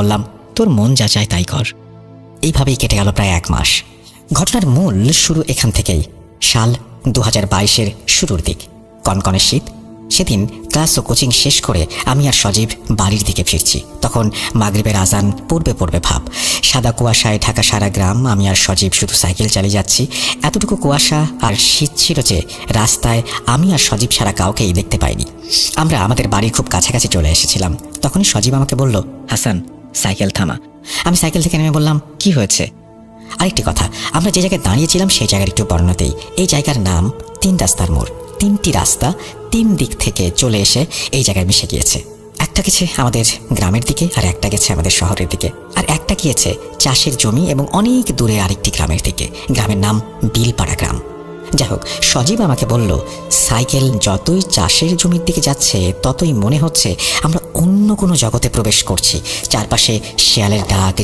বললাম, তোর মন যা চায় তাই কর। এইভাবেই কেটে গেল প্রায় 1 মাস। ঘটনার মূল শুরু এখান থেকেই। সাল 2022-এর শুরুর দিক, কনকনে শীত। সেদিন ক্লাস ও কোচিং শেষ করে আমি আর সজীব বাড়ির দিকে ফিরছি। তখন মাগরিবের আজান পড়বে পড়বে ভাব। সাদা কুয়াশায় ঢাকা সারা গ্রাম। আমি আর সজীব শুধু সাইকেল চালিয়ে যাচ্ছি। এতটুকু কুয়াশা আর শীত ছিল যে রাস্তায় আমি আর সজীব ছাড়া কাউকেই দেখতে পাইনি। আমরা আমাদের বাড়ির খুব কাছাকাছি চলে এসেছিলাম। তখনই সজীব আমাকে বলল, হাসান, সাইকেল থামা। আমি সাইকেল থেকে নেমে বললাম, কি হয়েছে? আরেকটি কথা, আমরা যে জায়গায় দাঁড়িয়েছিলাম সেই জায়গার একটু বর্ণনাতেই। এই জায়গার নাম 3 রাস্তার মোড়। 3টি রাস্তা 3 দিক থেকে চলে এসে এই জায়গায় মিশে গিয়েছে। একটা গেছে আমাদের গ্রামের দিকে, আর একটা গেছে আমাদের শহরের দিকে, আর একটা গিয়েছে চাষের জমি এবং অনেক দূরে আরেকটি গ্রামের দিকে। গ্রামের নাম বিলপাড়া গ্রাম। যাই হোক, সজীব আমাকে বলল, সাইকেল যতই চাষের জমির দিকে যাচ্ছে ততই মনে হচ্ছে আমরা অন্য কোনো জগতে প্রবেশ করছি। চারপাশে শেয়ালের ডাক,